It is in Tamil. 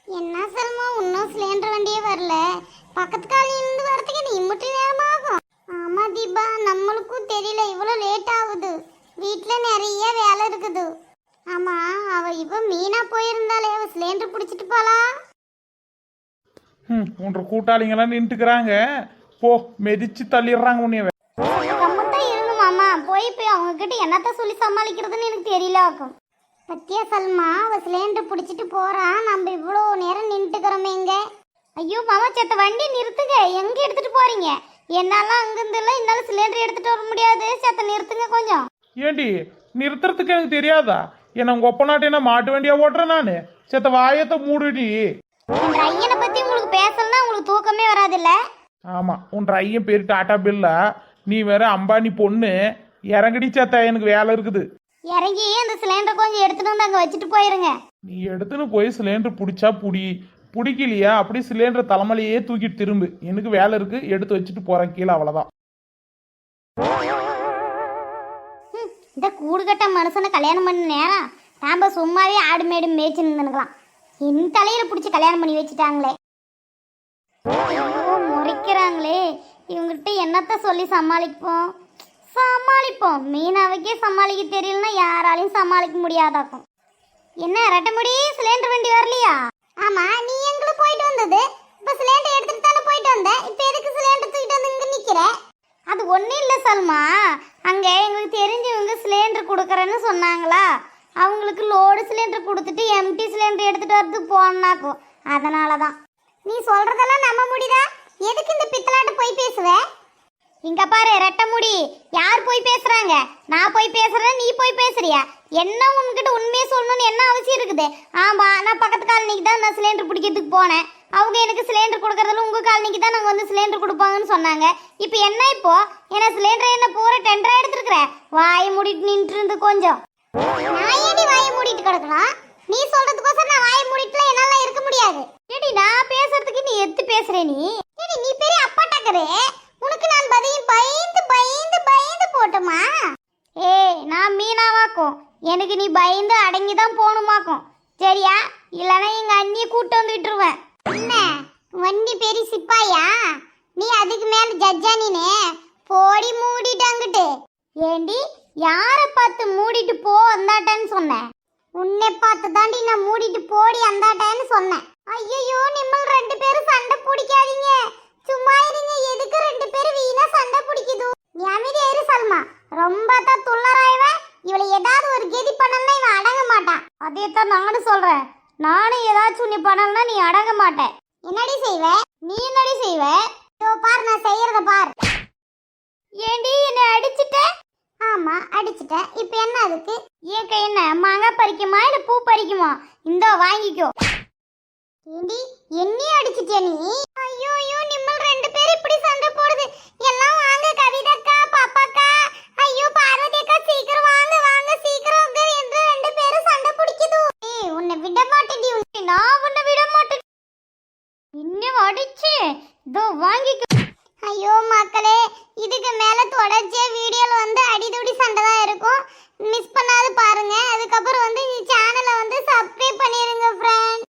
என்ன செல்மா இன்னும் சிலிண்டர் வண்டியே வரல. பக்கத்து காலையிலிருந்து வரதுக்கு நீ மட்டும் நேரமாகும். ஆமா தீபா, நம்மளுக்கும் தெரியல இவ்வளோ லேட் ஆகுது. வீட்டில் நிறைய வேலை இருக்குது. ஆமா, இவ மீனா போயிருந்தாலே அவ சிலிண்டர் பிடிச்சிட்டு போலா. உன்ற கூட்டாளிங்கெல்லாம் நின்றுக்கிறாங்க. போ, மெதிச்சு தள்ளிடுறாங்க உன்னையவே. கம்மத்தான் இருணும் மாமா. போய் அவங்க கிட்ட என்னத்த சொல்லி சமாளிக்கிறதுன்னு எனக்கு தெரியல ஆக்கும். பத்தியா சல்மா, அவ சிலிண்டர் பிடிச்சிட்டு போறான். நம்ம இவ்வளோ நேரம் நின்றுக்கிறோமே இங்க. ஐயோ மாமா, செத்த வண்டி நிறுத்துங்க. எங்க எடுத்துட்டு போறீங்க? என்னால அங்கிருந்து எல்லாம் என்னால சிலிண்டர் எடுத்துட்டு வர முடியாது. செத்த நிறுத்துங்க கொஞ்சம். ஏண்டி நிறுத்துறதுக்கு எனக்கு தெரியாதா? என்ன உங்க ஒப்ப என்ன மாட்டு வண்டியா ஓட்டுறேன் நானு? செத்த வாயத்தை மூடுடி. உன் ஐயனை பத்தி உங்களுக்கு பேசலன்னா உங்களுக்கு தூக்கமே வராதுல்ல. ஆமா, உன் ஐயன் பேரு டாடா பில்லா. நீ வேற அம்பானி பொண்ணு. இறங்கடி செத்த, எனக்கு வேலை இருக்குது. இறங்கி அந்த சிலிண்டர் கொஞ்சம் எடுத்துட்டு வந்து அங்க வச்சுட்டு போயிருங்க. நீ எடுத்துன்னு போய் சிலிண்டர் பிடிச்சா பிடிக்கலையா அப்படி சிலிண்டர் தலைமையிலேயே தூக்கிட்டு திரும்பு. எனக்கு வேலை இருக்கு, எடுத்து வச்சுட்டு போறேன் கீழே, அவ்வளவுதான். இந்த கூடுகட்ட மனுஷனை கல்யாணம் பண்ண நேரம் நாம சும்மாவே ஆடு மேடு மேய்ச்சி நின்றுக்கலாம். என் தலையில பிடிச்சி கல்யாணம் பண்ணி வச்சுட்டாங்களே. முறைக்கிறாங்களே, இவங்ககிட்ட என்னத்த சொல்லி சமாளிப்போம். மீனாவுக்கே சமாளிக்க தெரியலன்னா யாராலையும் சமாளிக்க முடியாதாக்கும். என்ன ரெட்டமுடி, சிலிண்டர் வண்டி வரலையா? ஆமா, நீ எங்களை போயிட்டு வந்தது. இப்ப சிலிண்டர் எடுத்துட்டு தானே போயிட்டு வந்த. இப்ப எதுக்கு சிலிண்டர் தூக்கிட்டு வந்து இங்க நிக்கிற? அது ஒன்றும் இல்லை சல்மா. அங்கே எங்களுக்கு தெரிஞ்சவங்க சிலிண்டர் கொடுக்குறேன்னு சொன்னாங்களா, அவங்களுக்கு லோடு சிலிண்டர் கொடுத்துட்டு எம்டி சிலிண்டர் எடுத்துகிட்டு வரதுக்கு போனாக்கும். அதனால தான். நீ சொல்கிறதெல்லாம் நம்ப முடியுதா? எதுக்கு இந்த பித்தலாட்டு போய் பேசுவ? இங்க பாரு ரெட்ட முடி, யார் போய் பேசுறாங்க? நான் போய் பேசுறேன், நீ போய் பேசுறியா? என்ன உன்கிட்ட உண்மையை சொல்லணும்னு என்ன அவசியம் இருக்குது? ஆமா, நான் பக்கத்து காலனிக்கு தான் நான் சிலிண்டர் பிடிக்கிறதுக்கு போனேன். அவங்க எனக்கு சிலிண்டர் கொடுக்கறதுல உங்க காலனிக்கு தான் நாங்கள் வந்து சிலிண்டர் கொடுப்பாங்கன்னு சொன்னாங்க. இப்போ என்ன? இப்போ என்ன சிலிண்டர் என்ன பூரா டெண்டரா எடுத்துருக்குற? வாயை மூடிட்டு நின்று இருந்து கொஞ்சம். நான் ஏடி வாயை மூடிட்டு கிடக்கணும்? நீ சொல்றதுக்கோசரம் நான் வாயை மூடிட்டுல என்னால இருக்க முடியாது. ஏடி நான் பேசுறதுக்கு நீ எத்து பேசுற? நீ பெரிய அப்பா டக்கரே. உனக்கு நான் பதியும் பயந்து பயந்து பயந்து போட்டுமா? ஏய், நான் மீனாவாக்கும். எனக்கு நீ பயந்து அடங்கி தான் போகணுமாக்கும், சரியா? இல்லைன்னா எங்க அண்ணியை கூட்டு வந்து விட்டுருவேன். என்ன வண்டி பெரிய சிப்பாயா? நீ அதுக்கு மேல ஜட்ஜா? நீனே போடி மூடிட்டாங்கிட்டு. ஏண்டி, யாரை பார்த்து மூடிட்டு போ அந்தாட்டான்னு சொன்னேன்? உன்னை பார்த்து தாண்டி நான் மூடிட்டு போடி அந்தாட்டான்னு சொன்னேன். ஐயோ, நிம்மல் ரெண்டு பேரும் சண்டை பிடிக்காதீங்க. சும்மா இருங்க. எதுக்கு ரெண்டு பேரும் வீணா சண்டை பிடிக்குது? நீ அமைதியா இரு சல்மா. ரொம்ப தான் துள்ளறாயவ. இவளை ஏதாவது ஒரு கெதி பண்ணலன்னா இவன் அடங்க மாட்டான். அதே தான் நானும் சொல்றேன். நானும் ஏதாச்சும் நீ பண்ணலன்னா நீ அடங்க மாட்டேன். என்னடி செய்வ? நீ என்னடி செய்வ? இதோ பார், நான் செய்யறத பார். ஏண்டி என்னை அடிச்சிட்ட? ஆமா, அடிச்சிட்டேன். இப்ப என்ன அதுக்கு? ஏன் கை என்ன மாங்காய் பறிக்குமா இல்ல பூ பறிக்குமா? இந்தோ வாங்கிக்கோ. ஏண்டி என்னையே அடிச்சிட்டியா நீ? ஐயோ, நிம்மல் ரெண்டு பேரும் இப்படி சண்டை போடுது. எல்லாம் வாங்க கவிதக்கா, பாப்பாக்கா. ஐயோ பார்வதி அக்கா, சீக்கிரம் வாங்க வாங்க சீக்கிரம் வாங்க என்று ரெண்டு பேரும் சண்டை பிடிக்குது. ஏய், உன்னை விட மாட்டேடி. நான் உன்னை விட மாட்டேன். இன்னும் அடிச்சு இதோ வாங்கிக்கோ. ஐயோ மக்களே, இதுக்கு மேல தொடர்ச்சியா வீடியோல வந்து அடிதடி சண்டை தான் இருக்கும். மிஸ் பண்ணாத பாருங்க. அதுக்கப்புறம் வந்து இந்த சேனலை வந்து சப்ஸ்கிரைப் பண்ணிருங்க ஃப்ரெண்ட்ஸ்.